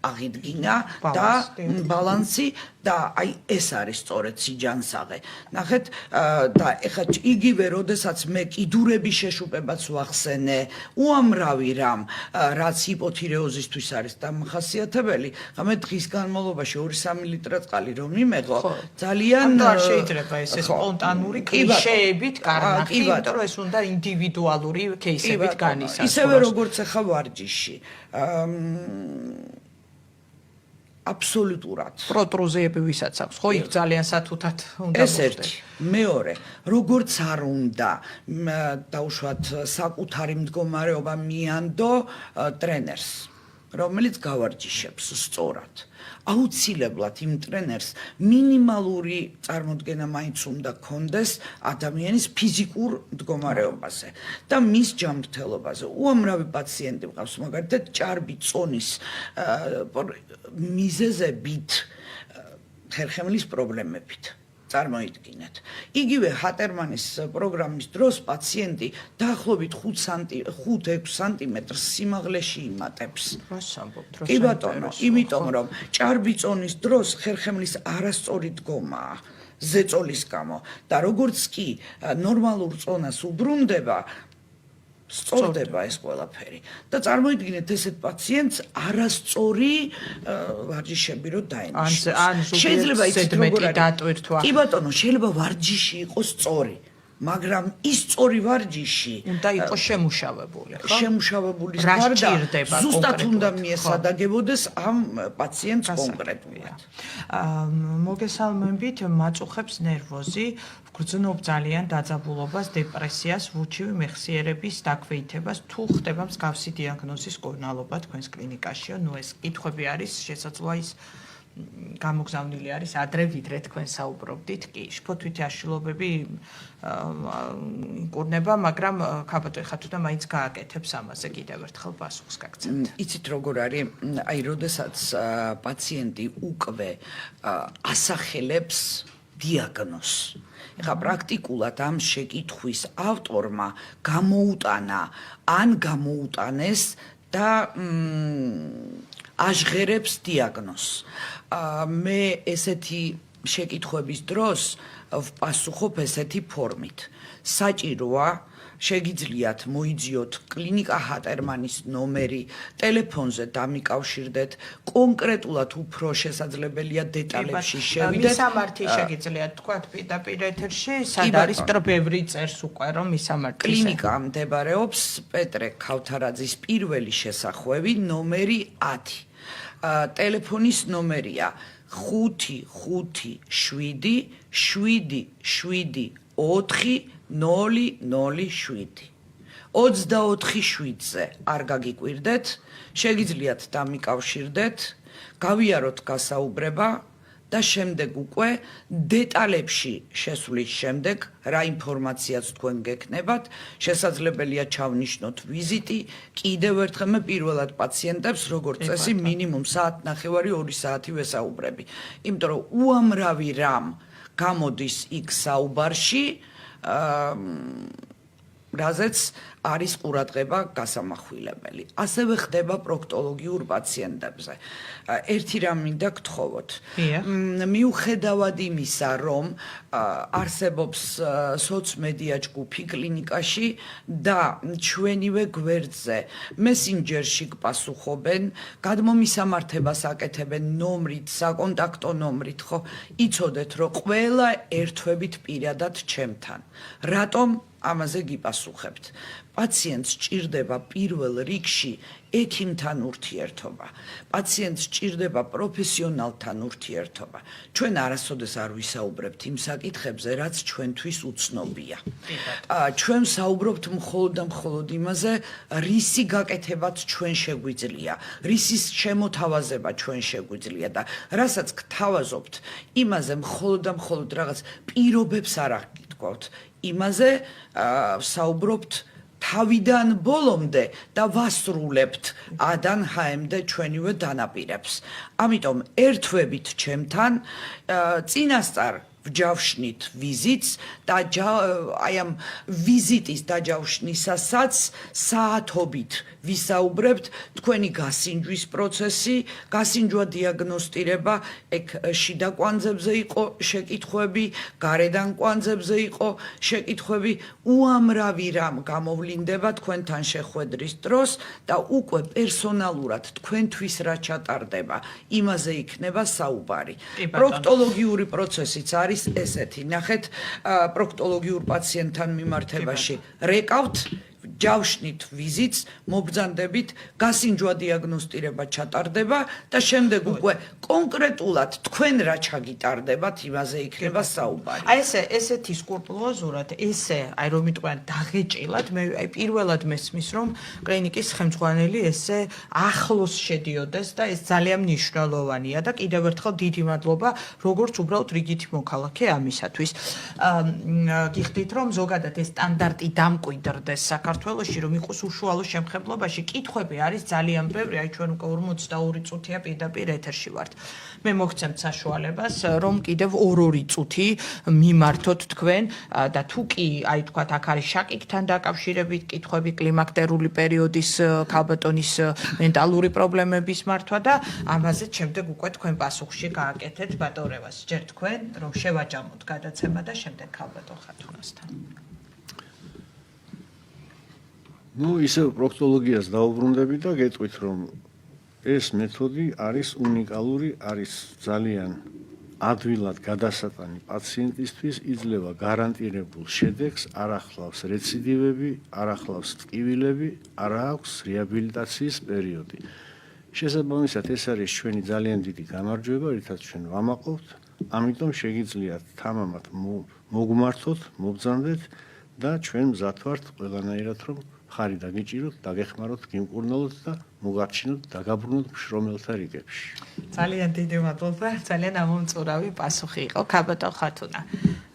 აღიდგინა და ბალანსი და აი ეს არის სწორედ სიჯანსაღე. ნახეთ და ეხლა იგივე როდესაც მე კიდურების შეშუპებაც ვახსენე, უამრავი რამ, რაც ჰიპოთირეოზისთვის არის დამახასიათებელი, მე დღის განმავლობაში 2-3 ლიტრა წყალი რომ მიმეღო, ძალიან არ შეიძლება ეს სპონტანური კლიშეებით კარნახი, იმიტომ რომ ეს უნდა ინდივიდუალური кейსებით განისაზღვროს. ისევე როგორც ახლა ვარჯიში. აბსოლუტურად პროტრუზიები ვისაც აქვს, ხო, იქ ძალიან სათუთად უნდა ეს ერთი. მეორე, როგორც არ უნდა დაუშვათ საკუთარი მდგომარეობა მიანდო ტრენერს, რომელიც გავარჯიშებს სწორად. აუცილებლად იმ ტრენერს მინიმალური წარმოდგენა მაინც უნდა კონდეს ადამიანის ფიზიკურ მდგომარეობაზე და მის ჯანმრთელობაზე. უამრავი პაციენტი მყავს, მაგალითად, ჭარბი წონის მიზეზებით, ხერხემლის პრობლემებით. წარმოიდგინეთ. იგივე ჰატერმანის პროგრამის დროს პაციენტი დაახლოებით 5-6 სანტიმეტრს სიმაღლეში იმატებს. კი ბატონო, იმიტომ რომ ჭარბი წონის დროს ხერხემლის არასწორი დგომაა ზეწოლის გამო და როგორც კი ნორმალურ წონას უბრუნდება, სწორდება ეს ყველაფერი და წარმოიდგინეთ ესეთ პაციენტს არასწორი ვარჯიშები რო დაენიშნოს. შეიძლება იცით როგორ დატვირთვა. კი ბატონო, შეიძლება ვარჯიში იყოს სწორი, მაგრამ ის სწორი ვარჯიში უნდა იყოს შემუშავებული, ხო? შემუშავებული გარდა ზუსტად უნდა მიესადაგებოდეს ამ პაციენტს კონკრეტულად. მოგესალმებით, მაწუხებს ნერვოზი, გრძნობ ძალიან დაძაბულობას, დეპრესიას, ვურჩივი მეხსიერების დაქვეითებას, თუ ხდება მსგავსი დიაგნოზის მკურნალობა თქვენს კლინიკაშიო, ნუ ეს კითხვები არის, შესაძლოა ის გამოგზავნილი არის ადრე ვიდრე თქვენ საუბრობდით კი შფოთვითი აშლილობები მკურნება, მაგრამ ქაბატო ეხა თუ და მაინც გააკეთებს ამაზე კიდევ ერთხელ პასუხს გაგცემთ. იცით როგორ არის, აი როდესაც პაციენტი უკვე ასახელებს დიაგნოზს. ეხლა პრაქტიკულად ამ შეკითხვის ავტორმა გამოუტანა ან გამოუტანეს და აჟღერებს დიაგნოზს. მე ესეთი შეკითხვების დროს ვპასუხობ ესეთი ფორმით. საჭიროა შეგიძლიათ მოიძიოთ კლინიკა ჰატერმანის ნომერი, ტელეფონზე დამიკავშირდეთ, კონკრეტულად უფრო შესაძლებელია დეტალებში შევიდეთ. მისამართი შეგიძლიათ თქვათ პირდაპირ ეთერში, სად არის ბევრი წერს უკვე რომ მისამართი. კლინიკა მდებარეობს პეტრე ქავთარაძის პირველი შესახვევი, ნომერი 10. ტელეფონის ნომერია 557 774 007. 24/7-ზე არ გაგიკვირდეთ, შეგიძლიათ დამიკავშირდეთ, გავიაროთ გასაუბრება და შემდეგ უკვე დეტალებში შესვლის შემდეგ, რა ინფორმაციაც თქვენ გექნებათ, შესაძლებელია ჩავნიშნოთ ვიზიტი, კიდევ ერთხელ მე პირველად პაციენტებს როგორც წესი მინიმუმ საათნახევარი 2 საათი ვესაუბრები. იმიტომ რომ უამრავი რამ გამოდის იქ საუბარში, რაზეც არის ყურადღება გასამახვილებელი. ასევე ხდება პროქტოლოგიურ პაციენტებზე. ერთი რამ მინდა გთხოვოთ. მიუხედავად იმისა, რომ არსებობს სოცმედია ჯგუფი კლინიკაში და ჩვენივე გვერდზე მესენჯერში გპასუხობენ, გადმომისამართებას აკეთებენ ნომრით, საკონტაქტო ნომრით, ხო, იცოდეთ, რომ ყველა ერთვებით პირადად ჩემთან. რატომ ამაზე გიპასუხებთ? პაციენტს სჭირდება პირველ რიგში ექიმთან ურთიერთობა. პაციენტს სჭირდება პროფესიონალთან ურთიერთობა. ჩვენ არასოდეს არ ვისაუბრებთ იმ საკითხებზე, რაც ჩვენთვის უცნობია. ჩვენ საუბრობთ მხოლოდ და მხოლოდ იმაზე, რისი გაკეთებაც ჩვენ შეგვიძლია, რისის შემოთავაზება ჩვენ შეგვიძლია და რასაც გთავაზობთ, იმაზე მხოლოდ და მხოლოდ რაღაც პირობებს არ აღგიდგავთ. იმაზე საუბრობთ თავიდან ბოლომდე და ვასრულებთ A-დან H-მდე ჩვენივე დანაპირებს. ამიტომ ერთვებით ჩემთან წინასწარ ვჯავშნით ვიზიტს და აი ამ ვიზიტის დაჯავშნისასაც საათობით ვისაუბრებთ თქვენი გასინჯვის პროცესი, გასინჯვა დიაგნოსტირება, ეგ შიდა კვანძებზე იყო შეკითხვები, გარედან კვანძებზე იყო შეკითხვები, უამრავი რამ გამოვლინდება თქვენთან შეხვედრის დროს და უკვე პერსონალურად თქვენთვის რა ჩატარდება, იმაზე იქნება საუბარი. პროქტოლოგიური პროცესიც არის ესეთი. ნახეთ, პროქტოლოგიურ პაციენტთან მიმართებაში რეკავთ ჯავშნით ვიზიტს, მობრძანდებით, გასინჯვა დიაგნოსტირება ჩატარდება და შემდეგ უკვე კონკრეტულად თქვენ რა ჩაგიტარდებათ, იმაზე იქნება საუბარი. აი ესეთი სკრუპულოზურად, აი რომ იტყვიან დაღეჭილად, მე აი პირველად მესმის რომ კლინიკის ხელმძღვანელი ესე ახლოს შედიოდეს და ეს ძალიან მნიშვნელოვანია და კიდევ ერთხელ დიდი მადლობა, როგორც უბრალოდ რიგითი მოქალაქე ამისათვის. გიხდით რომ ზოგადად ეს სტანდარტი დამკვიდრდეს საქართველოში, რომ იყოს უშუალო შემხებლობაში, კითხვები არის ძალიან ბევრი, აი ჩვენ უკვე 42 წუთია პირდაპირ ეთერში ვართ. მე მოგცემთ საშუალებას, რომ კიდევ 2 წუთი მიმართოთ თქვენ და თუ კი, აი თქვათ, აქ არის შაკიკთან დაკავშირებით კითხვები, კლიმაქტერული პერიოდის ქალბატონის მენტალური პრობლემების მართვა და ამაზე შემდეგ უკვე თქვენ პასუხში გააკეთეთ ბატონებას. ჯერ თქვენ, რომ შევაჯამოთ გადაცემა და შემდეგ ქალბატონ ხათუნასთან. ისე პროქტოლოგიას დაუბრუნდები და გეტყვით, რომ ეს მეთოდი არის უნიკალური, არის ძალიან ადვილად გადასატანი პაციენტისთვის, იძლევა გარანტირებულ შედეგს, არ ახლავს რეციდივები, არ ახლავს ტკივილები, არ აქვს რეაბილიტაციის პერიოდი. შესაბამისად, ეს არის ჩვენი ძალიან დიდი გამარჯვება, რითაც ჩვენ ვამაყობთ, ამიტომ შეგიძლიათ თამამად მოგმართოთ, მობრძანდეთ და ჩვენ მზად ვართ ყველანაირად, რომ ხარი დაგიჭიროთ, დაგეხმაროთ, გიმკურნალოთ და მოგარჩინოთ, დაგაბრუნოთ მშრომელთა რიგებში. ძალიან დიდი მადლობა, ძალიან ამომწურავი პასუხი იყო, ქალბატონ ხათუნა.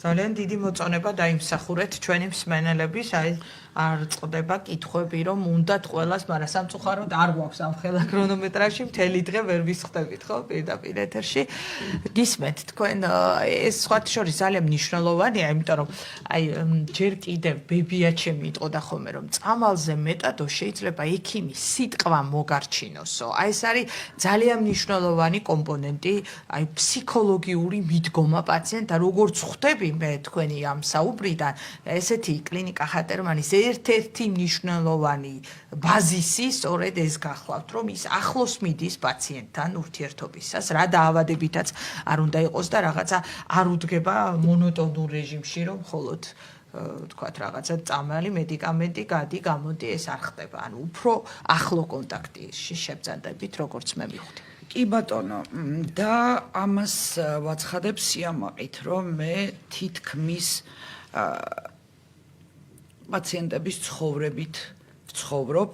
ძალიან დიდი მოწონება დაიმსახურეთ ჩვენი მსმენელების, აი არ წყდება კითხვები, რომ უნდათ ყველას, მაგრამ სამწუხაროდ არ გვაქვს ამ ხელა ქრონომეტრაჟში, მთელი დღე ვერ ვისხდებით, ხო, პირდაპირ ეთერში. გისმენთ თქვენ, ეს სხვათა შორის ძალიან მნიშვნელოვანია, იმიტომ რომ აი ჯერ კიდევ ბებიაჩემი იტყოდა ხოლმე, რომ წამალზე მეტადო შეიძლება ექიმის სიტყვა მოგარჩინოსო. აი ეს არის ძალიან მნიშვნელოვანი კომპონენტი, აი ფსიქოლოგიური მიდგომა პაციენტთა, როგორც ხვდები მე თქვენი ამ საუბრიდან, ესეთი კლინიკა ხატერმანის ერთ-ერთი მნიშვნელოვანი ბაზისი სწორედ ეს გახლავთ, რომ ის ახლოს მიდის პაციენტთან ურთიერთობისას, რა დაავადებითაც არ უნდა იყოს და რაღაცა არ უდგება მონოტონურ რეჟიმში, რომ მხოლოდ თქვათ რაღაცა წამალი მედიკამენტი გადი გამოდი, ეს არ ხდება. ანუ უფრო ახლო კონტაქტში შევძანდებით, როგორც მე მივხვდი. კი ბატონო, და ამას ვაცხადებ სიამაყით, რომ მე თითქმის პაციენტების ცხოვრებით ვცხოვრობ,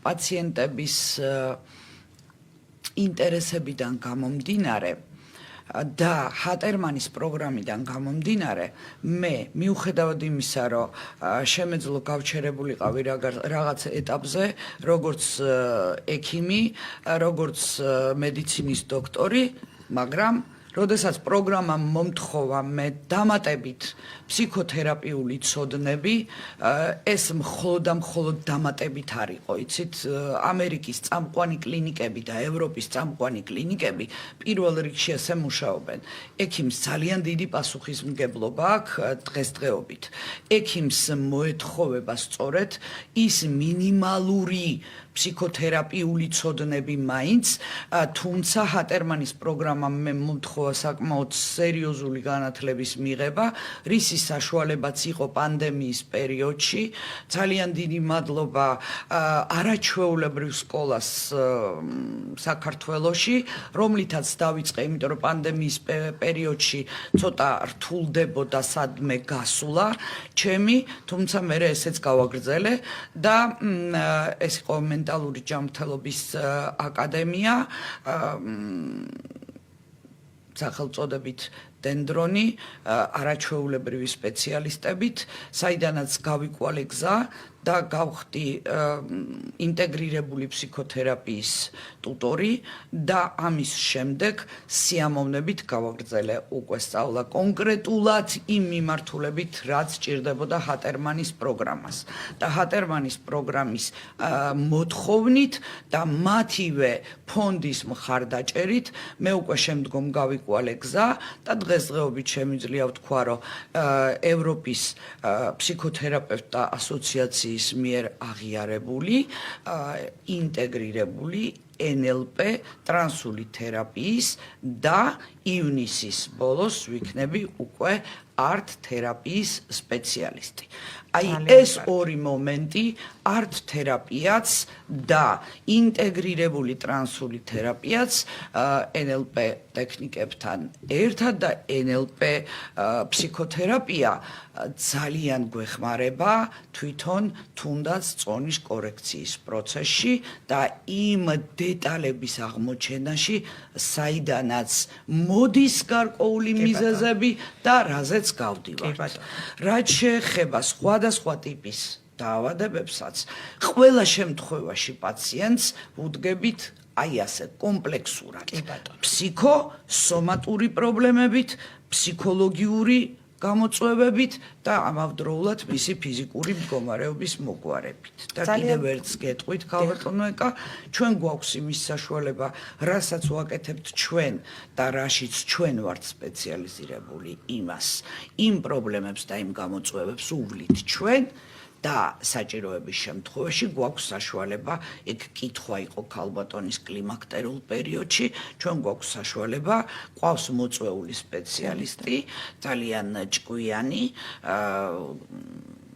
პაციენტების ინტერესებიდან გამომდინარე და ჰატერმანის პროგრამიდან გამომდინარე, მე მიუხედავად იმისა, რომ შემეძლო გავჩერებულიყავი რაღაც ეტაპზე, როგორც ექიმი, როგორც მედიცინის დოქტორი, მაგრამ როდესაც პროგრამამ მომთხოვა მე დამატებით ფსიქოთერაპიული ცოდნები, ეს მხოლოდ დამატებით არ იყო, იცით, ამერიკის წამყვანი კლინიკები და ევროპის წამყვანი კლინიკები პირველ რიგში ესე მუშაობენ. ექიმს ძალიან დიდი პასუხისმგებლობა აქვს დღესდღეობით. ექიმს მოეთხოვება სწორედ ის მინიმალური ფსიქოთერაპიული ცოდნები მაინც, თუმცა ჰატერმანის პროგრამამ მე მომთხოვა საკმაოდ სერიოზული განათლების მიღება, რისი საშუალებაც იყო პანდემიის პერიოდში. ძალიან დიდი მადლობა არაჩვეულებრივ სკოლას საქართველოში, რომლითაც დავიწყე, იმიტომ რომ პანდემიის პერიოდში ცოტა რთულდებოდა სადმე გასულა ჩემი, თუმცა მე ესეც გავაგრძელე და ეს იყო მენტალური ჯანმრთელობის აკადემია, სახელწოდებით დენდრონი არაჩვეულებრივი სპეციალისტებით, საიდანაც გავიკვალე გზა და გავხდი ინტეგრირებული ფსიქოთერაპიის ტუტორი და ამის შემდეგ სიამოვნებით გავაგრძელე უკვე სწავლა კონკრეტულად იმ მიმართულებით, რაც ჭირდებოდა ჰატერმანის პროგრამას. და ჰატერმანის პროგრამის მოთხოვნით და მათივე ფონდის მხარდაჭერით მე უკვე შემდგომ გავიკვალე გზა და დღესდღეობით შემიძლია ვთქვა, რომ ევროპის ფსიქოთერაპევტთა ასოციაციის მიერ აღიარებული ინტეგრირებული NLP ტრანსული თერაპიის და ივნისის ბოლოს ვიქნები უკვე art თერაპიის სპეციალისტი. აი ეს ორი მომენტი art თერაპიაც და ინტეგრირებული ტრანსული თერაპიაც NLP ტექნიკებთან ერთად და NLP ფსიქოთერაპია ძალიან გვეხმარება თვითონ თუნდაც წონის კორექციის პროცესში და იმ დეტალების აღმოჩენაში, საიდანაც მოდის გარკვეული მიზეზები და რაზეც გავდივართ. რაც შეეხება სხვადასხვა ტიპის დაავადებებსაც, ყველა შემთხვევაში პაციენტს ვუდგებით აი ასე კომპლექსურად. ფსიქოსომატური პრობლემებით, ფსიქოლოგიური გამოწვევებით და ამავდროულად მისი ფიზიკური მდგომარეობის მოგვარებით. და კიდევ ერთს გეტყვით, ქალბატონო ეკა, ჩვენ გვაქვს იმის საშუალება, რასაც ვაკეთებთ ჩვენ და რაშიც ჩვენ ვართ სპეციალიზირებული იმას, იმ პრობლემებს და იმ გამოწვევებს უვლით ჩვენ და საჭიროების შემთხვევაში გვაქვს საშუალება, ეგ კითხვა იყო ქალბატონის კლიმაქტერულ პერიოდში, ჩვენ გვაქვს საშუალება, ყავს მოწვეული სპეციალისტი, ძალიან ჭკვიანი,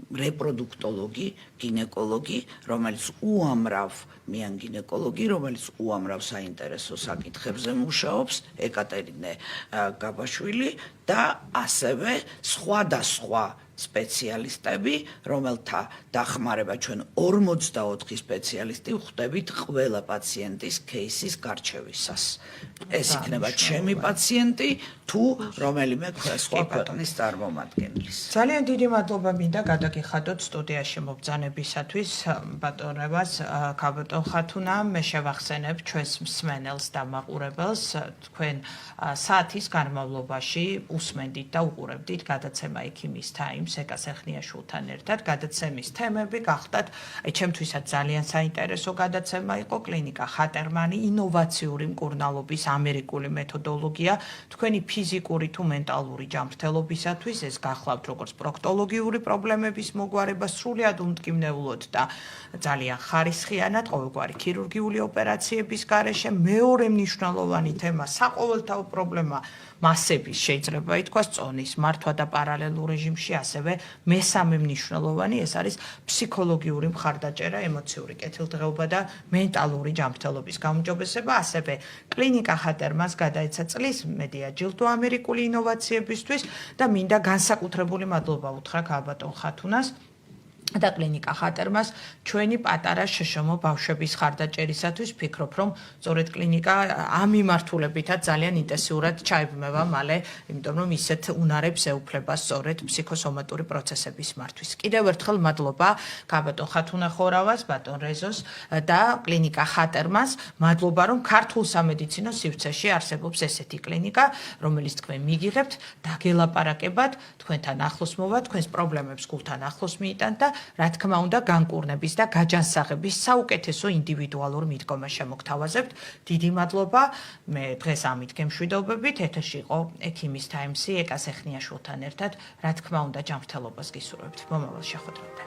რეპროდუქტოლოგი, გინეკოლოგი, რომელიც მიან გინეკოლოგი, რომელიც უამრავ საინტერესო საკითხებზე მუშაობს, ეკატერინე გაბაშვილი და ასევე სხვადასხვა სპეციალისტები, რომელთა დახმარება ჩვენ 44 სპეციალისტი ვხვდებით ყველა პაციენტის кейსის გარჩევისას. ეს იქნება ჩემი პაციენტი თუ რომელიმე სხვა ქვეყნის წარმომადგენლის. ძალიან დიდი მადლობა მინდა გადაგიხადოთ სტუდიაში მობრძანებისათვის ბატონებას ქალბატონ ხათუნა. მე შევახსენებ ჩვენს მსმენელს და მაყურებელს, თქვენ საათის განმავლობაში უსმენდით და უყურებდით გადაცემა ექიმის Times ეკა სეხნიაშვილთან ერთად. გადაცემის თემები გახდათ, აი ჩემთვისაც ძალიან საინტერესო გადაცემა იყო კლინიკა ჰატერმანი, ინოვაციური მკურნალობის ამერიკული მეთოდოლოგია თქვენი ფიზიკური თუ მენტალური ჯანმრთელობისათვის. ეს გახლავთ როგორც პროქტოლოგიური პრობლემების მოგვარება, სრულად უმტკივნეულოდ და ძალიან ხარისხიანად ყოველგვარი ქირურგიული ოპერაციების გარეშე. მეორე მნიშვნელოვანი თემა საყოველთაო პრობლემა მასების შეიძლება ითქვას წონის მართვა და პარალელურ რეჟიმში, ასევე მესამე მნიშვნელოვანი ეს არის ფსიქოლოგიური მხარდაჭერა, ემოციური კეთილდღეობა და მენტალური ჯანმრთელობის გაუმჯობესება. ასევე კლინიკა ჰატერმანს გადაეცა წლის მედია ჯილდო ამერიკული ინოვაციებისთვის და მინდა განსაკუთრებული მადლობა უთხრა ქალბატონ ხათუნას და კლინიკა ჰატერმას ჩვენი პატარა შშმ ბავშვების ხარდაჭერისათვის. ვფიქრობ, რომ სწორედ კლინიკა ამ მიმართულებითაც ძალიან ინტენსიურად ჩაებმევა მალე, იმიტომ რომ ისეთ უნარებს ეუფლება სწორედ ფსიქოსომატური პროცესების მართვის. კიდევ ერთხელ მადლობა ქალბატონ ხათუნა ხორავას, ბატონ რეზოს და კლინიკა ჰატერმას. მადლობა, რომ ქართულ სამედიცინო სივრცეში არსებობს ესეთი კლინიკა, რომელიც თქვენ მიგიღებთ, დაგელაპარაკებათ, თქვენთან ახლოს მოვა, თქვენს პრობლემებს გულთან ახლოს მიიტანთ და რა თქმა უნდა განკურნების და გაჯანსაღების საუკეთესო ინდივიდუალურ მიდგომას შემოგთავაზებთ. დიდი მადლობა. მე დღეს ამით გემშვიდობებით. ეთერში იყო ექიმის Times-ი ეკა სეხნიაშვილთან ერთად. რა თქმა უნდა ჯანმრთელობას გისურვებთ. მომავალ შეხვედრამდე.